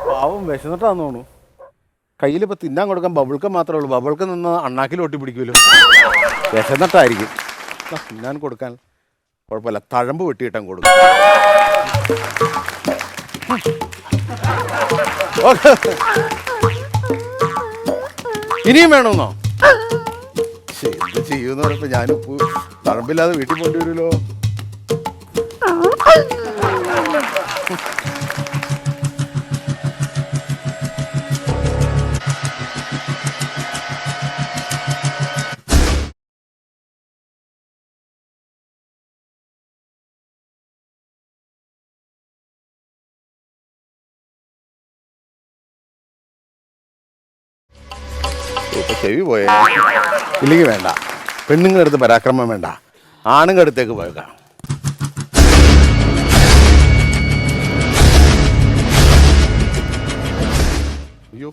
പാവം വിശന്നിട്ടാന്ന് തോന്നുന്നു. കയ്യിലിപ്പോൾ തിന്നാൻ കൊടുക്കാൻ ബബിൾക്ക് മാത്രമേ ഉള്ളൂ. ബബിൾക്ക് നിന്ന് അണ്ണാക്കിൽ ഒട്ടി പിടിക്കുമല്ലോ. വിശന്നിട്ടായിരിക്കും. തിന്നാൻ കൊടുക്കാൻ കുഴപ്പമില്ല, തഴമ്പ് വെട്ടിയിട്ടാൻ കൊടുക്കും. ഇനിയും വേണമെന്നോ? എന്ത് ചെയ്യുമെന്ന് പറഞ്ഞപ്പോൾ ഞാനിപ്പോൾ തഴമ്പില്ലാതെ വീട്ടിൽ പോകേണ്ടി വരുമല്ലോ. ഇപ്പൊ ചെവി പോയേ. ഇല്ലെങ്കിൽ വേണ്ട, പെണ്ണുങ്ങളുടെ അടുത്ത് പരാക്രമം വേണ്ട, ആണുങ്ങളുടെ അടുത്തേക്ക് പോയേക്കാം. അയ്യോ,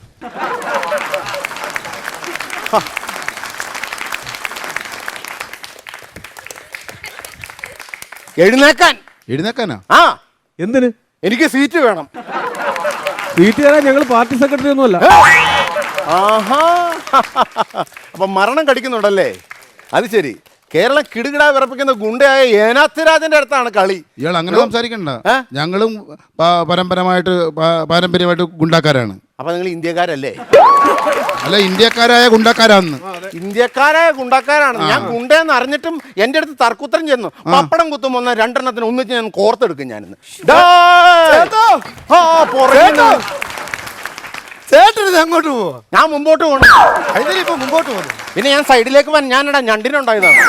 എഴുന്നേക്കാനാ? ആ, എന്തിന്? എനിക്ക് സീറ്റ് വേണം. സീറ്റ് തരാൻ ഞങ്ങൾ പാർട്ടി സെക്രട്ടറി ഒന്നുമല്ല. ആഹാ, അപ്പൊ മരണം കടിക്കുന്നുണ്ടല്ലേ? അത് ശരി. കേരളം കിടുകിടാ വിറപ്പിക്കുന്ന ഗുണ്ടയായ ഏനാത്തിരാജന്റെ അടുത്താണ് കളി. ഇയാൾ അങ്ങനെ സംസാരിക്കണ്ട. ഞങ്ങളും പാരമ്പര്യമായിട്ട് ഗുണ്ടാക്കാരാണ്. അപ്പൊ നിങ്ങൾ ഇന്ത്യക്കാരല്ലേ? അല്ല, ഇന്ത്യക്കാരായ ഗുണ്ടാക്കാരാന്ന്. ഇന്ത്യക്കാരായ ഗുണ്ടാക്കാരാണ്. ഞാൻ ഗുണ്ടയെന്ന് അറിഞ്ഞിട്ടും എന്റെ അടുത്ത് തർക്കുത്തരം ചെന്നു. പപ്പടം കുത്തും വന്ന രണ്ടെണ്ണത്തിന് ഒന്നിച്ച് ഞാൻ കോർത്തെടുക്കും. ഞാനിന്ന് ചേട്ടന് അങ്ങോട്ട് പോവാ, ഞാൻ മുമ്പോട്ട് പോകണം. അതിനിപ്പോ മുമ്പോട്ട് പോകുന്നു. പിന്നെ ഞാൻ സൈഡിലേക്ക് പോകാൻ ഞാനിടാ ഞണ്ടിനുണ്ടായതാണ്.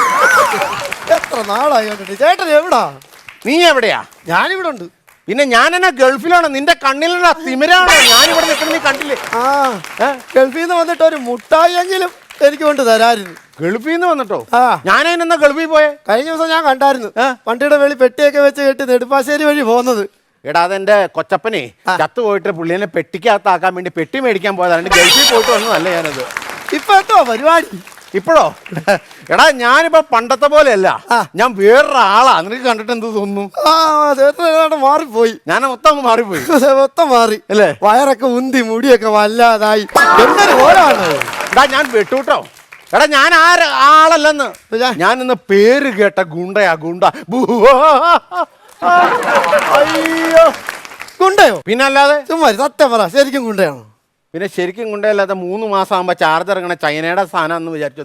എത്ര നാളായി ചേട്ടൻ എവിടാ? നീ എവിടെയാ? ഞാനിവിടെ ഉണ്ട്. പിന്നെ ഞാനെന്നാ ഗൾഫിലാണ്? നിന്റെ കണ്ണിലുള്ള തിമിരാണോ ഞാനിവിടെ നിൽക്കുന്നത്? നീ കണ്ടില്ലേ? ഗൾഫിൽ നിന്ന് വന്നിട്ട് ഒരു മുട്ടായെങ്കിലും എനിക്ക് കൊണ്ട് തരായിരുന്നു. ഗൾഫിൽ നിന്ന് വന്നിട്ടോ? ഞാനതിനെന്നാ ഗൾഫിൽ പോയെ? കഴിഞ്ഞ ദിവസം ഞാൻ കണ്ടായിരുന്നു. വണ്ടിയുടെ വെളി പെട്ടിയൊക്കെ വെച്ച് കെട്ടി നെടുപ്പാശ്ശേരി വഴി പോകുന്നത്. എടാ, അതെന്റെ കൊച്ചപ്പനെ ചത്തു പോയിട്ട് പുള്ളിനെ പെട്ടിക്കകത്താക്കാൻ വേണ്ടി പെട്ടി മേടിക്കാൻ പോയതാണ്. ഗൾഫിൽ പോയിട്ട് വന്നതല്ല ഞാനത്. ഇപ്പൊ എന്തോ പരിപാടി? ഇപ്പോഴോ? എടാ, ഞാനിപ്പോ പണ്ടത്തെ പോലെയല്ല, ഞാൻ വേറൊരാളാ. നിനക്ക് കണ്ടിട്ട് എന്ത് തോന്നുന്നു? മാറിപ്പോയി. ഞാൻ മൊത്തം മാറിപ്പോയി. മൊത്തം മാറി അല്ലേ? വയറൊക്കെ ഉന്തി, മുടിയൊക്കെ വല്ലാതായി. എന്തൊരു ഓരാണ്. എടാ, ഞാൻ വെട്ടൂട്ടോ. എടാ, ഞാൻ ആളല്ലെന്ന്. ഞാൻ ഇന്ന് പേര് കേട്ട ഗുണ്ടയാ, ഗുണ്ട. അയ്യോ, ഗുണ്ടയോ? പിന്നെ അല്ലാതെ. ചുമ്മാ സത്യം പറ, ശരിക്കും ഗുണ്ടയാണോ? പിന്നെ ശരിക്കും ഗുണ്ടയല്ലാതെ 3 മാസം ആകുമ്പോ ചാർജ് ഇറങ്ങണ ചൈനയുടെ സാധനം എന്ന് വിചാരിച്ചു.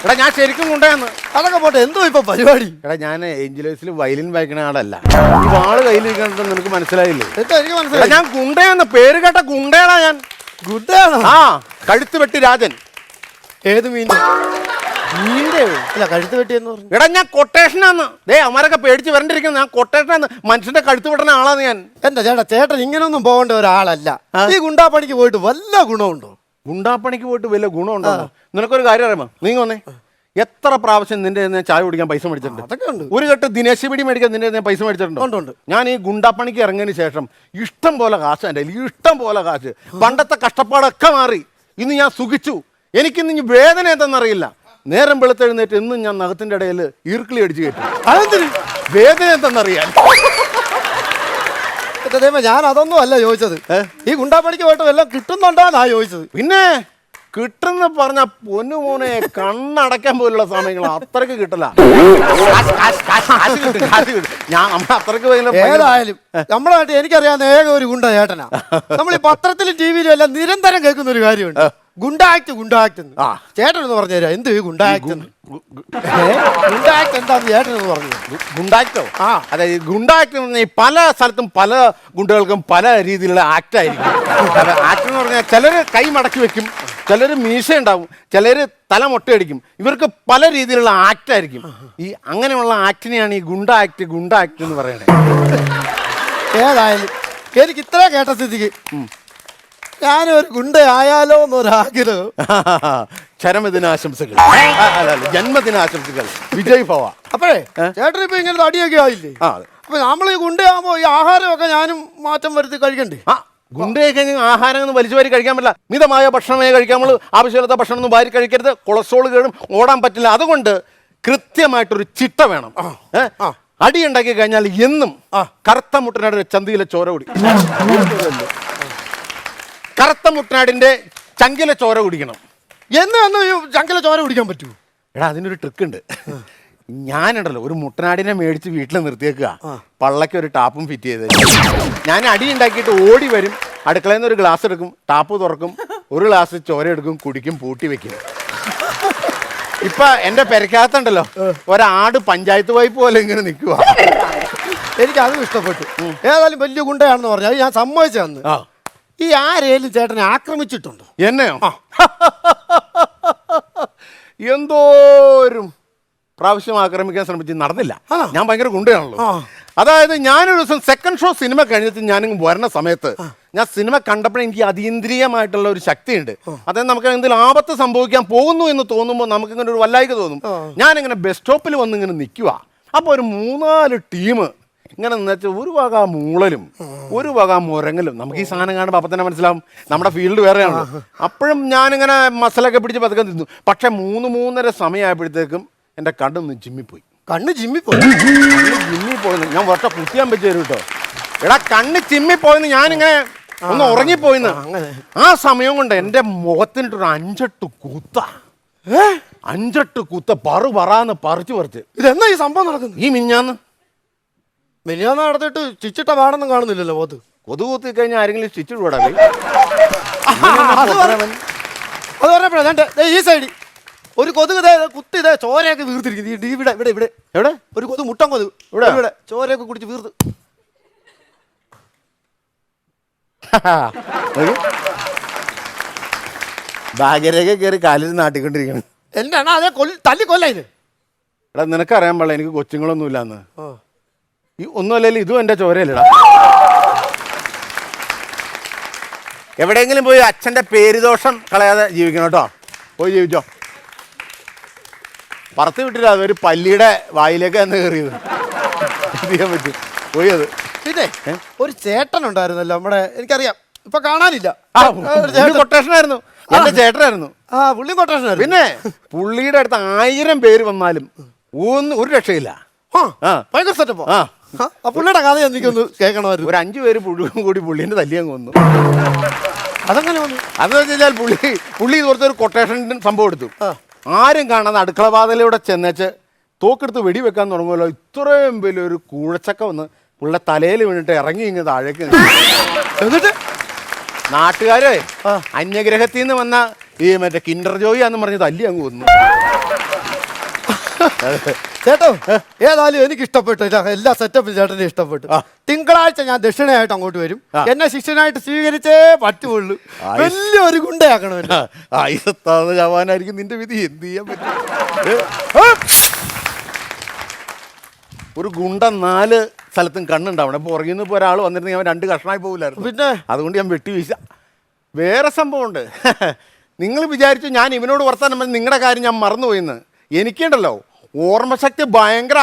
എടാ, ഞാൻ ശരിക്കും ഗുണ്ടയാന്ന്. അതൊക്കെ പോട്ടെ, എന്തോ ഇപ്പൊ പരിപാടി? എടാ, ഞാൻ ഏഞ്ചലേഴ്സിൽ വയലിൻ വായിക്കണ ആളല്ല. ഈ വാള് കയ്യിലിരിക്കണെന്ന് നിനക്ക് മനസ്സിലായില്ലേ? എനിക്ക് മനസ്സിലായി. ഞാൻ ഗുണ്ടയാന്ന്, പേര് കേട്ട ഗുണ്ടയാടാ ഞാൻ. ഗുണ്ടയാണോ? ആ, കഴുത്ത് വെട്ടി രാജൻ. ഏത് മീൻ്റെ? മീൻ്റെ അല്ല, കഴുത്ത് വെട്ടിയെന്ന് പറഞ്ഞു. എടാ, ഞാൻ കൊട്ടേഷനാന്ന്. അവന്മാരൊക്കെ പേടിച്ച് വരണ്ടിരിക്കുന്നു. ഞാൻ കൊട്ടേഷനാന്ന്. മനുഷ്യന്റെ കഴുത്ത് വെട്ടുന്ന ആളാന്ന് ഞാൻ. എന്താ ചേട്ടൻ ഇങ്ങനൊന്നും പോകേണ്ട ഒരാളല്ല. ഈ ഗുണ്ടാപ്പണിക്ക് പോയിട്ട് വല്ല ഗുണമുണ്ടോ? ഗുണ്ടാപ്പണിക്ക് പോയിട്ട് വല്ല ഗുണമുണ്ടോ? നിനക്കൊരു കാര്യം അറിയാമോ? നീ വന്നേ. എത്ര പ്രാവശ്യം നിന്റെ ചായ കുടിക്കാൻ പൈസ മേടിച്ചിട്ടുണ്ട്? അതൊക്കെ ഉണ്ട്. ഒരു കെട്ട് ദിനേശ് പിടി മേടിക്കാൻ നിന്റെ പൈസ മേടിച്ചിട്ടുണ്ടോ? ഞാൻ ഈ ഗുണ്ടാപ്പണിക്ക് ഇറങ്ങിയതിന് ശേഷം ഇഷ്ടം പോലെ കാശ് എൻ്റെ കയ്യിൽ, ഇഷ്ടം പോലെ കാശ്. പണ്ടത്തെ കഷ്ടപ്പാടൊക്കെ മാറി. ഇന്ന് ഞാൻ സുഖിച്ചു. എനിക്കിന്ന് വേദന എന്തെന്നറിയില്ല. നേരം വെളുത്തെഴുന്നേറ്റ് എന്നും ഞാൻ നഖത്തിന്റെ ഇടയിൽ ഈർക്കിളി അടിച്ചു കയറ്റും. അതെന്തിന്? വേദന എന്തെന്നറിയാൻ. ഞാൻ അതൊന്നും അല്ല ചോദിച്ചത്. ഈ ഗുണ്ടാപ്പണിക്ക് പോയിട്ട് വല്ലതും കിട്ടുന്നുണ്ടോന്നാ ചോദിച്ചത്. പിന്നെ കിട്ടുന്ന പറഞ്ഞ പൊന്നുമോനെ കണ്ണടയ്ക്കാൻ പോലുള്ള സമയങ്ങൾ അത്രക്ക് കിട്ടല. ഞാൻ അത്രക്ക് ഏതായാലും നമ്മുടെ നാട്ടിൽ എനിക്കറിയാവുന്ന ഏക ഒരു ഗുണ്ട ചേട്ടനാ. നമ്മൾ ഈ പത്രത്തിലും ടിവിയിലും എല്ലാം നിരന്തരം കേൾക്കുന്ന ഒരു കാര്യമുണ്ട്, ഗുണ്ടാക്ട് ഗുണ്ടാക്ട്. ചേട്ടനെന്ന് പറഞ്ഞു തരാം, എന്ത് ഈ ഗുണ്ടാക്ട്? ഗുണ്ടാക്ട് എന്താന്ന് ചേട്ടനെന്ന് പറഞ്ഞു. ഗുണ്ടാക്ടോ? അതായത് ഗുണ്ടാക്ട് പല സ്ഥലത്തും പല ഗുണ്ടകൾക്കും പല രീതിയിലുള്ള ആക്ട് ആയിരിക്കും. ആക്ട് എന്ന് പറഞ്ഞാൽ ചിലർ കൈ മടക്കി വെക്കും, ചിലർ മീശ ഉണ്ടാവും, ചിലർ തല മൊട്ടയടിക്കും. ഇവർക്ക് പല രീതിയിലുള്ള ആക്ട് ആയിരിക്കും. ഈ അങ്ങനെയുള്ള ആക്ടിനെയാണ് ഈ ഗുണ്ട ആക്ട് എന്ന് പറയുന്നത്. ഏതായാലും എനിക്ക് ഇത്ര കേട്ട സ്ഥിതിക്ക് ഞാനൊരു ഗുണ്ടയായാലോ എന്നൊരാഗ്രഹം. ചരമദിനാശംസകൾ, ജന്മദിനാശംസകൾ, വിജയ് ഭവ. അപ്പോഴേ ചേട്ടൻ ഇപ്പൊ ഇങ്ങനെ അടിയൊക്കെ ആയില്ലേ? അപ്പൊ നമ്മൾ ഈ ഗുണ്ടയാകുമ്പോ ഈ ആഹാരമൊക്കെ ഞാനും മാറ്റം വരുത്തി കഴിക്കണ്ടേ? ഗുണ്ടയൊക്കെ കഴിഞ്ഞ് ആഹാരമൊന്നും വലിച്ചു വാരി കഴിക്കാൻ പറ്റില്ല. മിതമായ ഭക്ഷണമേ കഴിക്കാമുള്ളൂ. ആവശ്യമില്ലാത്ത ഭക്ഷണം ഒന്നും വാരി കഴിക്കരുത്. കൊളസ്ട്രോൾ കയറും, ഓടാൻ പറ്റില്ല. അതുകൊണ്ട് കൃത്യമായിട്ടൊരു ചിട്ട വേണം. അടി ഉണ്ടാക്കി കഴിഞ്ഞാൽ എന്നും കറുത്ത മുട്ടനാടിന്റെ ചന്തിയിലെ ചോര കുടി, കറുത്ത മുട്ടനാടിന്റെ ചങ്കിലെ ചോര കുടിക്കണം. എന്ന് ചങ്കിലെ ചോര കുടിക്കാൻ പറ്റൂ? എടാ അതിനൊരു ട്രിക്ക് ഉണ്ട്. ഞാനുണ്ടല്ലോ ഒരു മുട്ടനാടിനെ മേടിച്ച് വീട്ടിൽ നിർത്തിയേക്കുക, പള്ളയ്ക്ക് ഒരു ടാപ്പും ഫിറ്റ് ചെയ്ത്. ഞാൻ അടി ഉണ്ടാക്കിയിട്ട് ഓടി വരും, അടുക്കളയിൽ നിന്ന് ഒരു ഗ്ലാസ് എടുക്കും, ടാപ്പ് തുറക്കും, ഒരു ഗ്ലാസ് ചോര എടുക്കും, കുടിക്കും, പൂട്ടി വെക്കും. ഇപ്പൊ എന്റെ പെരക്കകത്തുണ്ടല്ലോ ഒരാട് പഞ്ചായത്ത് പൈപ്പ് പോലെ ഇങ്ങനെ നിൽക്കുക. എനിക്ക് അതും ഇഷ്ടപ്പെട്ടു. ഏതായാലും വലിയ ഗുണ്ടയാണെന്ന് പറഞ്ഞാൽ ഞാൻ സമ്മതിച്ചു. ഈ ആരേലും ചേട്ടനെ ആക്രമിച്ചിട്ടുണ്ടോ? എന്നെയോ? എന്തോരും പ്രാവശ്യം ആക്രമിക്കാൻ ശ്രമിച്ച് നടന്നില്ല. ഞാൻ ഭയങ്കര ഗുണ്ടയാണല്ലോ. അതായത് ഞാനൊരു ദിവസം സെക്കൻഡ് ഷോ സിനിമ കഴിഞ്ഞിട്ട് ഞാനിങ്ങ് വരുന്ന സമയത്ത് ഞാൻ സിനിമ കണ്ടപ്പോൾ എനിക്ക് അതീന്ദ്രിയമായിട്ടുള്ള ഒരു ശക്തിയുണ്ട്. അതായത് നമുക്ക് എന്തെങ്കിലും ആപത്ത് സംഭവിക്കാൻ പോകുന്നു എന്ന് തോന്നുമ്പോൾ നമുക്കിങ്ങനെ ഒരു വല്ലായ്ക തോന്നും. ഞാനിങ്ങനെ ബസ് സ്റ്റോപ്പിൽ വന്ന് ഇങ്ങനെ നിൽക്കുക. അപ്പോൾ ഒരു 3-4 ടീം ഇങ്ങനെ എന്നുവെച്ചാൽ ഒരു വക മൂളലും ഒരു വക മുരങ്ങലും. നമുക്ക് ഈ സാധനം കാണുമ്പോൾ അപ്പം തന്നെ മനസ്സിലാവും നമ്മുടെ ഫീൽഡ് വേറെയാണല്ലോ. അപ്പോഴും ഞാനിങ്ങനെ മസലൊക്കെ പിടിച്ച് പതുക്കെ നിന്നു. പക്ഷെ 3-3:30 സമയമായപ്പോഴത്തേക്കും എൻ്റെ കണ്ണൊന്ന് ജിമ്മിപ്പോയി. കണ്ണ് ജിമ്മിപ്പോയി? ജിമ്മിപ്പോയെന്ന് ഞാൻ ഒറ്റ കുത്തിയാൻ പറ്റി തരും കേട്ടോ. എടാ കണ്ണ് ചിമ്മിപ്പോയെന്ന് ഞാനിങ്ങനെ ഒന്ന് ഉറങ്ങിപ്പോയിന്ന്. ആ സമയം കൊണ്ട് എൻ്റെ മുഖത്തിനിട്ടൊരു 5-8 കൂത്ത. 5-8 കൂത്ത പറന്ന് പറിച്ച്. ഇതെന്നാ ഈ സംഭവം നടക്കുന്നു? ഈ മിഞ്ഞാന്ന് നടത്തിയിട്ട് സ്റ്റിച്ചിട്ട പാടൊന്നും കാണുന്നില്ലല്ലോ പോത്ത്. കൊതു കുത്തി കഴിഞ്ഞാൽ ആരെങ്കിലും സ്റ്റിച്ച് ഇടൂടാ? അത് പറഞ്ഞപ്പോഴാ ഈ സൈഡിൽ ഒരു കൊതുക് കുത്തി ചോരയൊക്കെ വീർത്തിരിക്കുന്നു. ഇവിടെ ഇവിടെ ഇവിടെ എവിടെ ഒരു കൊതു, മുട്ടൻ കൊതു ഇവിടെ ഇവിടെ ചോരയൊക്കെ കുടിച്ച് വീർത്ത്. ഭാഗ്യരേഖ കയറി കാലിൽ നാട്ടിക്കൊണ്ടിരിക്കണം. എന്റെ അണ്ണാ അതേ തല്ലിക്കൊല്ലായിന്. എടാ നിനക്കറിയാൻ പാടില്ല എനിക്ക് കൊച്ചുങ്ങളൊന്നും ഇല്ലാന്ന്. ഈ ഒന്നുമല്ലല്ലോ ഇതും എൻ്റെ ചോരയല്ലടാ. എവിടെയെങ്കിലും പോയി അച്ഛൻ്റെ പേരുദോഷം കളയാതെ ജീവിക്കണം കേട്ടോ. പോയി ജീവിച്ചോ. പറത്ത് വിട്ടില്ല, അതൊരു പല്ലിയുടെ വായിലേക്ക് തന്നെ കയറിയത്. ചെയ്യാൻ പറ്റും. പോയി അത്. പിന്നെ ഒരു ചേട്ടൻ ഉണ്ടായിരുന്നല്ലോ നമ്മുടെ, എനിക്കറിയാം ഇപ്പൊ കാണാനില്ല. കൊട്ടേഷനായിരുന്നു, എന്റെ ചേട്ടനായിരുന്നു. പുള്ളി കൊട്ടേഷനായിരുന്നു. പിന്നെ പുള്ളിയുടെ അടുത്ത് 1000 പേര് വന്നാലും ഒരു രക്ഷയില്ല. ഭയങ്കര സെറ്റപ്പോ. പുള്ളിയുടെ കഥ എനിക്കൊന്ന് കേൾക്കണമായിരുന്നു. ഒരു 5 പേര് കൂടി പുള്ളിന്റെ തല്ലി അങ്ങ് വന്നു. അതെങ്ങനെ വന്നു? അതെന്ന് വെച്ചാൽ പുള്ളി ഇതുപോലത്തെ കൊട്ടേഷൻ സംഭവം എടുത്തു. ആരും കാണാതെ അടുക്കള വാതിലൂടെ ചെന്നേച്ച് തോക്കെടുത്ത് വെടിവെക്കാൻ തുടങ്ങുമല്ലോ. ഇത്രയും വലിയൊരു കൂഴച്ചക്ക വന്ന് പുള്ളിയുടെ തലയിൽ വീണിട്ട് ഇറങ്ങി ഇങ്ങ് താഴേക്ക്. എന്നിട്ട് നാട്ടുകാരെ അന്യഗ്രഹത്തിൽ നിന്ന് വന്ന ഈ മറ്റേ കിൻഡർ ജോയി എന്ന് പറഞ്ഞ് തല്ലി അങ്ങ് വന്നു. ചേട്ടോ ഏതായാലും എനിക്ക് ഇഷ്ടപ്പെട്ടു. എല്ലാ സെറ്റപ്പും ചേട്ടനെ ഇഷ്ടപ്പെട്ടു. തിങ്കളാഴ്ച ഞാൻ ദക്ഷിണയായിട്ട് അങ്ങോട്ട് വരും. എന്നെ ശിഷ്യനായിട്ട് സ്വീകരിച്ചേ പറ്റുള്ളൂ. വലിയൊരു ഗുണ്ടയാക്കണം. ആയിരത്താന്ന് ചാവാനായിരിക്കും നിന്റെ വിധി. എന്ത് ചെയ്യാൻ പറ്റും? ഒരു ഗുണ്ട 4 സ്ഥലത്തും കണ്ണുണ്ടാവണം. ഇപ്പോൾ ഉറങ്ങിൽ നിന്ന് ഇപ്പോൾ ഒരാൾ വന്നിരുന്നെങ്കിൽ അവൻ 2 കഷ്ണമായി പോകില്ലായിരുന്നു. പിന്നെ അതുകൊണ്ട് ഞാൻ വെട്ടി വീശ. വേറെ സംഭവമുണ്ട്. നിങ്ങൾ വിചാരിച്ചു ഞാൻ ഇവനോട് വർത്താനം പറഞ്ഞ് നിങ്ങളുടെ കാര്യം ഞാൻ മറന്നുപോയിന്ന്. എനിക്കുണ്ടല്ലോ ഓർമ്മശക്തി ഭയങ്കര.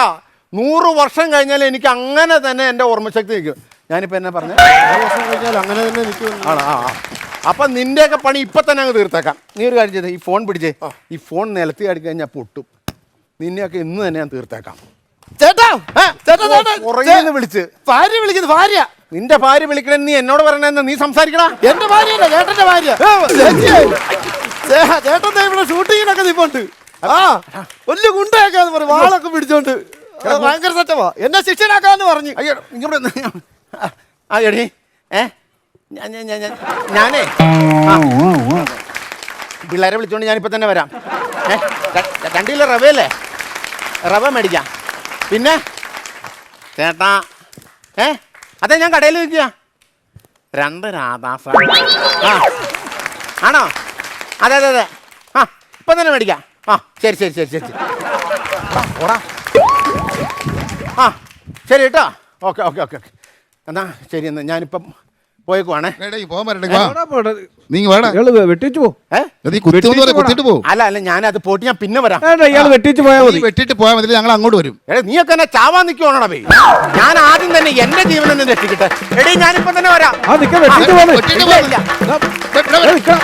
100 വർഷം കഴിഞ്ഞാൽ എനിക്ക് അങ്ങനെ തന്നെ എൻ്റെ ഓർമ്മശക്തി നിൽക്കും. ഞാനിപ്പോൾ എന്നെ പറഞ്ഞ 100 വർഷം കഴിഞ്ഞാൽ അങ്ങനെ തന്നെ നിൽക്കും. ആണോ? അപ്പം നിൻ്റെയൊക്കെ പണി ഇപ്പം തന്നെ അങ്ങ് തീർത്തേക്കാം. നീ ഒരു കാര്യം ചെയ്തേ, ഈ ഫോൺ പിടിച്ചേ. ഈ ഫോൺ നിലത്തി അടിച്ചു കഴിഞ്ഞാൽ പൊട്ടും. നിന്നെയൊക്കെ ഇന്ന് തന്നെ ഞാൻ തീർത്തേക്കാം. ചേട്ടാ പുറകിന്ന് വിളിച്ച് ഭാര്യ വിളിക്കുന്നു. ഭാര്യ? നിന്റെ ഭാര്യ വിളിക്കണേ. നീ എന്നോട് പറയണെന്ന് നീ സംസാരിക്കടാ. എന്റെ ഭാര്യയല്ല, ചേട്ടന്റെ ഭാര്യ. ചേട്ടൻ ഇവിടെ ഷൂട്ടിങ്ങിനൊക്കെ നിപ്പോണ്ട്. വലിയ ഗുണ്ടയാക്കാന്ന് പറയും, വാളൊക്കെ പിടിച്ചോണ്ട്. ഭയങ്കര സെറ്റവാ. എന്നെ ശിക്ഷനാക്കാന്ന് പറഞ്ഞു. അയ്യോ ഇങ്ങോട്ട് എടീ ഞാനേ പിള്ളേരെ വിളിച്ചോണ്ട് ഞാനിപ്പോൾ തന്നെ വരാം. 2 കിലോ റവയല്ലേ? റവ മേടിക്കാം. പിന്നെ ചേട്ടാ അതെ ഞാൻ കടയിൽ നിൽക്കുക. 2 രാധാസ. ആണോ? അതെ അതെ അതെ. ഇപ്പം തന്നെ മേടിക്കാം. ശരി ശരി ശരി ശരി ഓടാ. ശരി കേട്ടോ. Okay okay okay okay. എന്നാ ശരി. എന്നാ ഞാനിപ്പം പോയേക്കുവാണേ. എടേ, പോകാൻ പറയട്ടെ, വാ. എവിടാ പോട്ടെ? നീ വേടാ ഇയാള് വെട്ടിച്ചു പോ. നീ കുത്തുമെന്ന് പറയാം, കുത്തിട്ട് പോകും. അല്ല ഞാൻ അത് പോയിട്ട് ഞാൻ പിന്നെ വരാം. വേണ്ട, ഇയാള് വെട്ടിച്ചു പോയാൽ മതി. വെട്ടിട്ട് പോയാൽ മതി, ഞങ്ങൾ അങ്ങോട്ട് വരും. എടേ നീയൊക്കെ എന്നെ ചാവാൻ നിൽക്കുവാണോ ബേ? ഞാൻ ആദ്യം തന്നെ എന്റെ ജീവനൊന്ന് രക്ഷിക്കട്ടെ. എടേ ഞാനിപ്പം തന്നെ വരാം. ആ നിക്ക വെട്ടിച്ചു പോന്നെ. വെട്ടിട്ട് ഇല്ല, പോ. ഇല്ല. ദാ, ദാ, ദാ, നിക്കണം.